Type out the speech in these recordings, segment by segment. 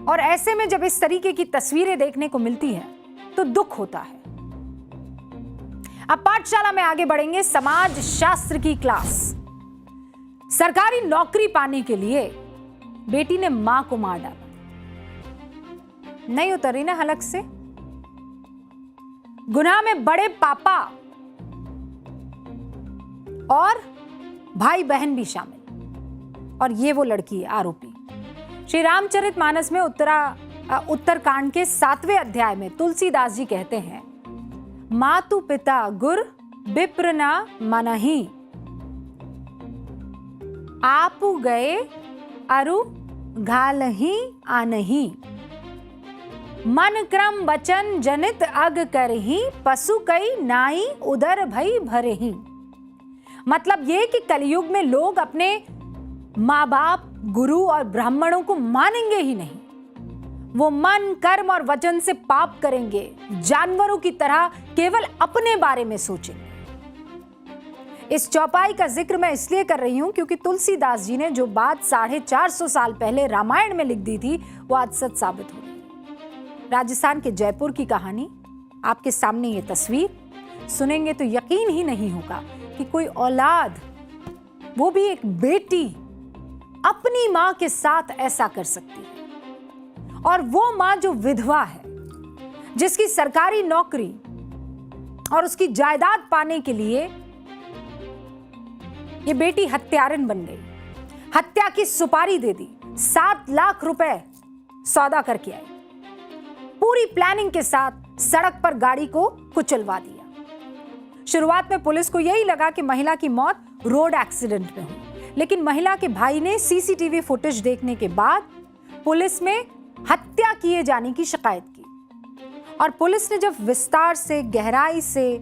और ऐसे में जब इस तरीके की तस्वीरें देखने को मिलती हैं तो दुख होता है। अब पाठशाला में आगे बढ़ेंगे। समाज शास्त्र की क्लास। सरकारी नौकरी पाने के लिए बेटी ने मां को मार डाला। नहीं उतरी ना हलक से। गुनाह में बड़े पापा और भाई बहन भी शामिल, और ये वो लड़की है आरोपी। श्री रामचरितमानस में उत्तरकांड के 7वें अध्याय में तुलसीदास जी कहते हैं, मातु पिता गुर विप्र न मनहि, आपु गए अरु घालहि आनहि, मन क्रम वचन जनित अग करहि, पशु कई नाई उदर भई भरहि। मतलब ये कि कलयुग में लोग अपने माँ बाप, गुरु और ब्राह्मणों को मानेंगे ही नहीं। वो मन, कर्म और वचन से पाप करेंगे, जानवरों की तरह केवल अपने बारे में सोचेंगे। इस चौपाई का जिक्र मैं इसलिए कर रही हूं क्योंकि तुलसीदास जी ने जो बात 450 साल पहले रामायण में लिख दी थी वो आज सच साबित हो गई। राजस्थान के जयपुर की कहानी, आपके सामने ये तस्वीर सुनेंगे तो यकीन ही नहीं होगा कि कोई औलाद, वो भी एक बेटी, अपनी मां के साथ ऐसा कर सकती है। और वो मां जो विधवा है, जिसकी सरकारी नौकरी और उसकी जायदाद पाने के लिए ये बेटी हत्यारन बन गई, हत्या की सुपारी दे दी, 7 लाख रुपए सौदा करके आई, पूरी प्लानिंग के साथ सड़क पर गाड़ी को कुचलवा दिया। शुरुआत में पुलिस को यही लगा कि महिला की मौत रोड एक्सीडेंट में हुई, लेकिन महिला के भाई ने सीसीटीवी फुटेज देखने के बाद पुलिस में हत्या किए जाने की शिकायत की, और पुलिस ने जब विस्तार से, गहराई से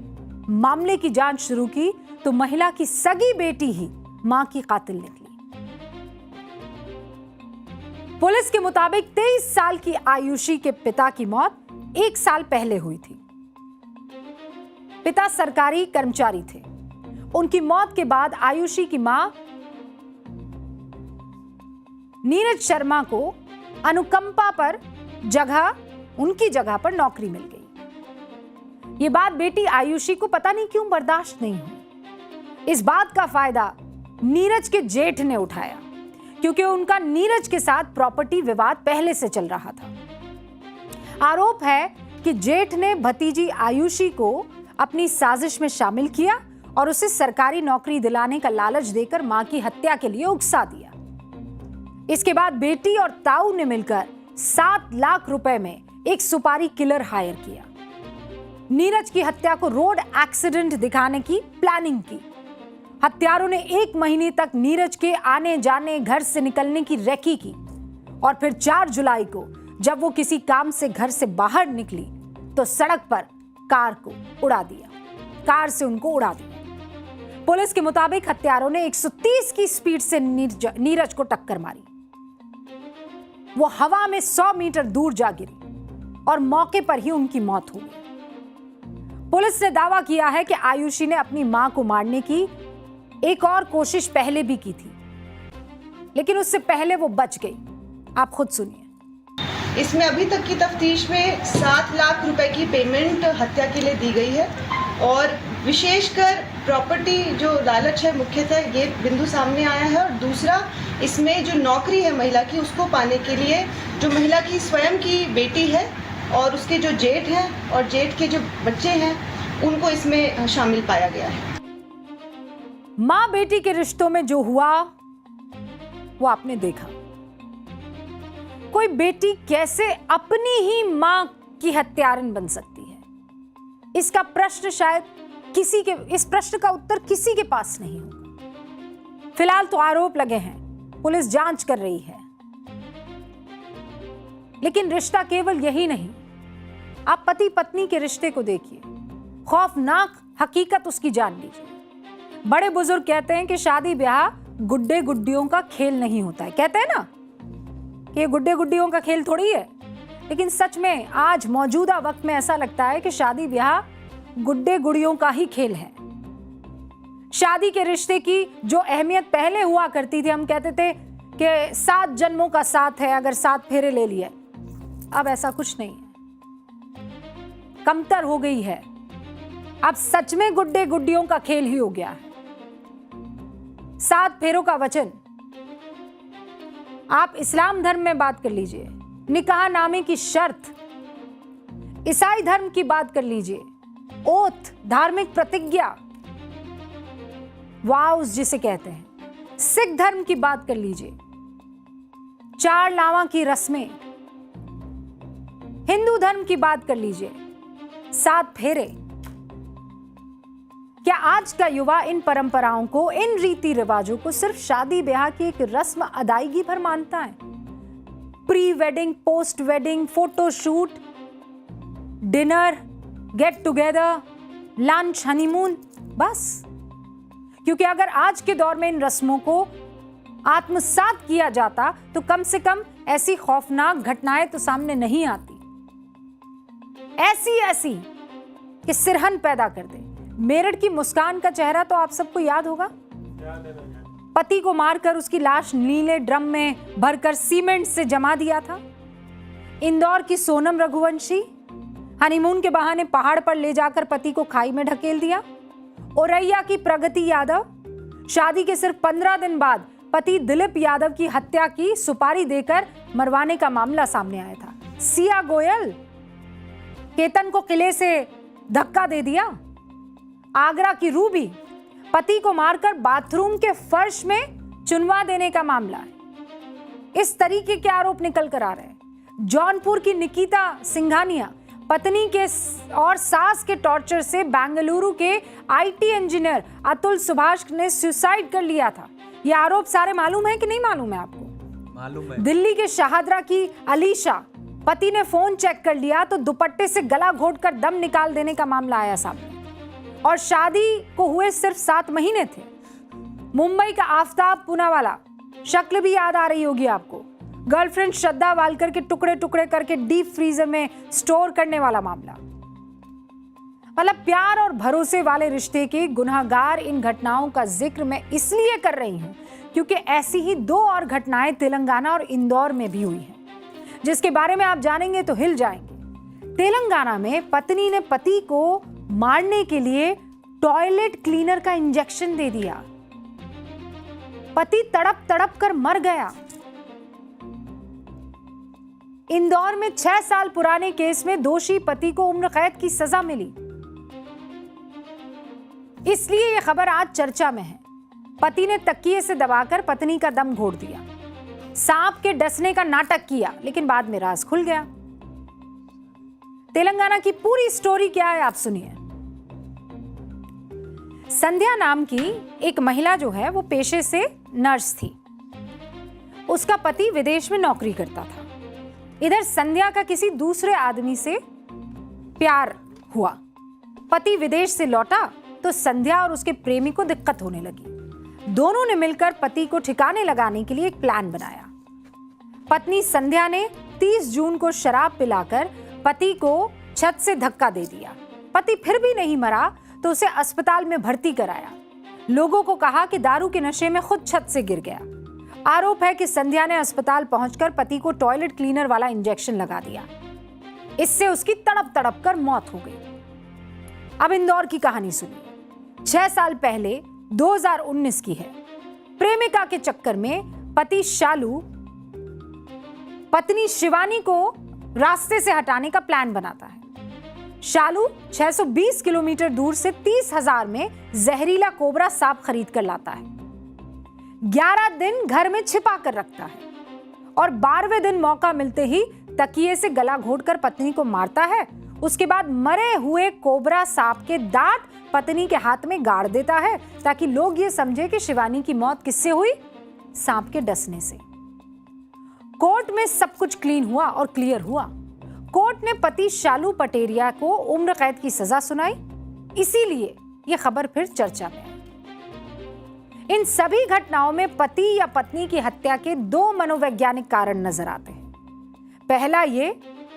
मामले की जांच शुरू की तो महिला की सगी बेटी ही मां की कातिल निकली। पुलिस के मुताबिक 23 साल की आयुषी के पिता की मौत 1 साल पहले हुई थी। पिता सरकारी कर्मचारी थे। उनकी मौत के बाद आयुषी की मां नीरज शर्मा को अनुकंपा पर उनकी जगह पर नौकरी मिल गई। यह बात बेटी आयुषी को पता नहीं क्यों बर्दाश्त नहीं हुई। इस बात का फायदा नीरज के जेठ ने उठाया, क्योंकि उनका नीरज के साथ प्रॉपर्टी विवाद पहले से चल रहा था। आरोप है कि जेठ ने भतीजी आयुषी को अपनी साजिश में शामिल किया और उसे सरकारी नौकरी दिलाने का लालच देकर मां की हत्या के लिए उकसा दिया। इसके बाद बेटी और ताऊ ने मिलकर 7 लाख रुपए में एक सुपारी किलर हायर किया। नीरज की हत्या को रोड एक्सीडेंट दिखाने की प्लानिंग की। हत्यारों ने 1 महीने तक नीरज के आने जाने, घर से निकलने की रेकी की, और फिर 4 जुलाई को जब वो किसी काम से घर से बाहर निकली तो सड़क पर कार से उनको उड़ा दिया। पुलिस के मुताबिक हत्यारों ने 130 की स्पीड से नीरज को टक्कर मारी। वो हवा में 100 मीटर दूर जा गिरी और मौके पर ही उनकी मौत हो गई। पुलिस ने दावा किया है कि आयुषी ने अपनी मां को मारने की एक और कोशिश पहले भी की थी, लेकिन उससे पहले वो बच गई। आप खुद सुनिए। इसमें अभी तक की तफ्तीश में 7 लाख रुपए की पेमेंट हत्या के लिए दी गई है, और विशेषकर प्रॉपर्टी जो लालच है मुख्यतः ये बिंदु सामने आया है। और दूसरा, इसमें जो नौकरी है महिला की, उसको पाने के लिए जो महिला की स्वयं की बेटी है और उसके जो जेठ हैं और जेठ के जो बच्चे हैं, उनको इसमें शामिल पाया गया है। मां बेटी के रिश्तों में जो हुआ वो आपने देखा। कोई बेटी कैसे अपनी ही मां की हत्यारन बन सकती है, इसका प्रश्न शायद इस प्रश्न का उत्तर किसी के पास नहीं होगा। फिलहाल तो आरोप लगे हैं, पुलिस जांच कर रही है, लेकिन रिश्ता केवल यही नहीं। आप पति पत्नी के रिश्ते को देखिए, खौफनाक हकीकत उसकी जान लीजिए। बड़े बुजुर्ग कहते हैं कि शादी ब्याह गुड्डे गुड्डियों का खेल नहीं होता है। कहते हैं ना कि ये गुड्डे गुड्डियों का खेल थोड़ी है, लेकिन सच में आज मौजूदा वक्त में ऐसा लगता है कि शादी ब्याह गुड्डे गुड़ियों का ही खेल है। शादी के रिश्ते की जो अहमियत पहले हुआ करती थी, हम कहते थे कि 7 जन्मों का साथ है, अगर 7 फेरे ले लिए अब ऐसा कुछ नहीं है, कमतर हो गई है। अब सच में गुड्डे गुड्डियों का खेल ही हो गया है। 7 फेरों का वचन, आप इस्लाम धर्म में बात कर लीजिए, निकाह नामे की शर्त, ईसाई धर्म की बात कर लीजिए, ओथ, धार्मिक प्रतिज्ञा, वाउस जिसे कहते हैं, सिख धर्म की बात कर लीजिए, 4 लावा की रस्में, हिंदू धर्म की बात कर लीजिए, 7 फेरे। क्या आज का युवा इन परंपराओं को, इन रीति रिवाजों को सिर्फ शादी ब्याह की एक रस्म अदायगी भर मानता है? Pre wedding, post wedding, photo shoot, dinner, get together, lunch, honeymoon, बस। क्योंकि अगर आज के दौर में इन रस्मों को आत्मसात किया जाता तो कम से कम ऐसी खौफनाक घटनाएं तो सामने नहीं आती, ऐसी कि सिरहन पैदा कर दे। मेरठ की मुस्कान का चेहरा तो आप सबको याद होगा। पति को मारकर उसकी लाश नीले ड्रम में भरकर सीमेंट से जमा दिया था। इंदौर की सोनम रघुवंशी, हनीमून के बहाने पहाड़ पर ले जाकर पति को खाई में ढकेल दिया। औरैया की प्रगति यादव, शादी के सिर्फ 15 दिन बाद पति दिलीप यादव की हत्या की सुपारी देकर मरवाने का मामला सामने आया था। सिया गोयल, केतन को किले से धक्का दे दिया। आगरा की रूबी, पति को मारकर बाथरूम के फर्श में चुनवा देने का मामला है। इस तरीके के आरोप निकल कर आ रहे हैं। जौनपुर की निकिता सिंघानिया, पत्नी के और सास के टॉर्चर से बेंगलुरु के आईटी इंजीनियर अतुल सुभाष ने सुसाइड कर लिया था। ये आरोप सारे मालूम है कि नहीं मालूम है आपको? मालूम है। दिल्ली के शाहदरा की अलीशा, पति ने फोन चेक कर लिया तो दुपट्टे से गला घोटकर दम निकाल देने का मामला आया सामने। और शादी को हुए सिर्फ 7 महीने थे। मुंबई का आफताब पूनावाला, शक्ल भी याद आ रही होगी आपको। गर्लफ्रेंड श्रद्धा वालकर के टुकड़े टुकड़े करके डीप फ्रीजर में स्टोर करने वाला मामला। मतलब प्यार और भरोसे वाले रिश्ते के गुनहगार इन घटनाओं का जिक्र मैं इसलिए कर रही हूं क्योंकि ऐसी ही 2 और घटनाएं तेलंगाना और इंदौर में भी हुई हैं, जिसके बारे में आप जानेंगे तो हिल जाएंगे। तेलंगाना में पत्नी ने पति को मारने के लिए टॉयलेट क्लीनर का इंजेक्शन दे दिया। पति तड़प तड़प कर मर गया। इंदौर में 6 साल पुराने केस में दोषी पति को उम्र कैद की सजा मिली। इसलिए यह खबर आज चर्चा में है। पति ने तकिए से दबाकर पत्नी का दम घोट दिया। सांप के डसने का नाटक किया, लेकिन बाद में राज खुल गया। तेलंगाना की पूरी स्टोरी क्या है आप सुनिए। संध्या नाम की एक महिला जो है वो पेशे से नर्स थी। उसका पति विदेश में नौकरी करता था। इधर संध्या का किसी दूसरे आदमी से प्यार हुआ। पति विदेश से लौटा तो संध्या और उसके प्रेमी को दिक्कत होने लगी। दोनों ने मिलकर पति को ठिकाने लगाने के लिए एक प्लान बनाया। पत्नी संध्या ने 30 जून को शराब पिलाकर पति को छत से धक्का दे दिया। पति फिर भी नहीं मरा तो उसे अस्पताल में भर्ती कराया। लोगों को कहा कि दारू के नशे में खुद छत से गिर गया। आरोप है कि संध्या ने अस्पताल पहुंचकर पति को टॉयलेट क्लीनर वाला इंजेक्शन लगा दिया। इससे उसकी तड़प तड़प कर मौत हो गई। अब इंदौर की कहानी सुनिए। 6 साल पहले 2019 की है। प्रेमिका के चक्कर में पति शालू पत्नी शिवानी को रास्ते से हटाने का प्लान बनाता है। शालू 620 किलोमीटर दूर से 30,000 में जहरीला कोबरा सांप खरीद कर लाता है। 11 दिन घर में छिपा कर रखता है और 12वें दिन मौका मिलते ही तकिए से गला घोटकर पत्नी को मारता है। उसके बाद मरे हुए कोबरा सांप के दांत पत्नी के हाथ में गाड़ देता है ताकि लोग ये समझे कि शिवानी की मौत किससे हुई? सांप के डसने से। कोर्ट में सब कुछ क्लीन हुआ और क्लियर हुआ। कोर्ट ने पति शालू पटेरिया को उम्र कैद की सजा सुनाई। इसीलिए यह खबर फिर चर्चा में है। इन सभी घटनाओं में पति या पत्नी की हत्या के 2 मनोवैज्ञानिक कारण नजर आते हैं। पहला ये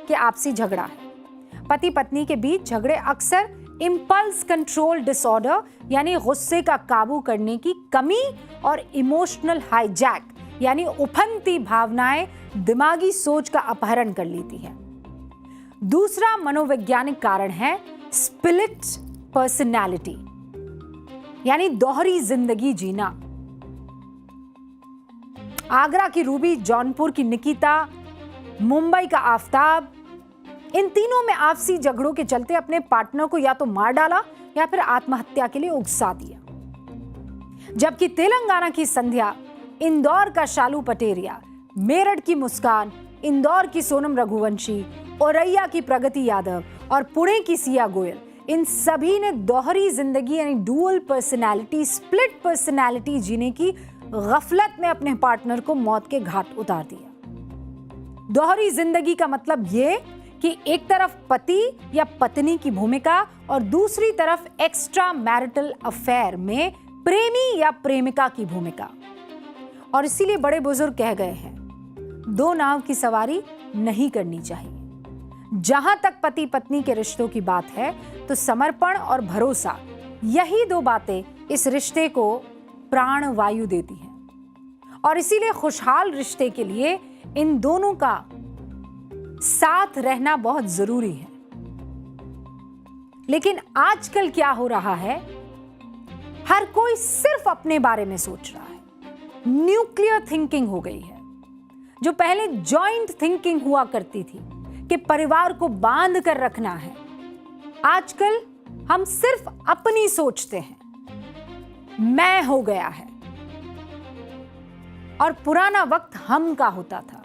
कि आपसी झगड़ा है। पति पत्नी के बीच झगड़े अक्सर इंपल्स कंट्रोल डिसऑर्डर यानी गुस्से का काबू करने की कमी और इमोशनल हाईजैक यानी उफनती भावनाएं दिमागी सोच का अपहरण कर लेती हैं। दूसरा मनोवैज्ञानिक कारण है स्प्लिट पर्सनालिटी, यानी दोहरी जिंदगी जीना। आगरा की रूबी, जौनपुर की निकिता, मुंबई का आफताब, इन तीनों में आपसी झगड़ों के चलते अपने पार्टनर को या तो मार डाला या फिर आत्महत्या के लिए उकसा दिया। जबकि तेलंगाना की संध्या, इंदौर का शालू पटेरिया, मेरठ की मुस्कान, इंदौर की सोनम रघुवंशी, औरैया की प्रगति यादव और पुणे की सिया गोयल, इन सभी ने दोहरी जिंदगी यानी डुअल पर्सनालिटी, स्प्लिट पर्सनालिटी जीने की गफलत में अपने पार्टनर को मौत के घाट उतार दिया। दोहरी जिंदगी का मतलब ये कि एक तरफ पति या पत्नी की भूमिका और दूसरी तरफ एक्स्ट्रा मैरिटल अफेयर में प्रेमी या प्रेमिका की भूमिका। और इसीलिए बड़े बुजुर्ग कह गए हैं, दो नाव की सवारी नहीं करनी चाहिए। जहां तक पति पत्नी के रिश्तों की बात है तो समर्पण और भरोसा, यही दो बातें इस रिश्ते को प्राण वायु देती हैं। और इसीलिए खुशहाल रिश्ते के लिए इन दोनों का साथ रहना बहुत जरूरी है। लेकिन आजकल क्या हो रहा है, हर कोई सिर्फ अपने बारे में सोच रहा है। न्यूक्लियर थिंकिंग हो गई है। जो पहले जॉइंट थिंकिंग हुआ करती थी कि परिवार को बांध कर रखना है, आजकल हम सिर्फ अपनी सोचते हैं, मैं हो गया है। और पुराना वक्त हम का होता था।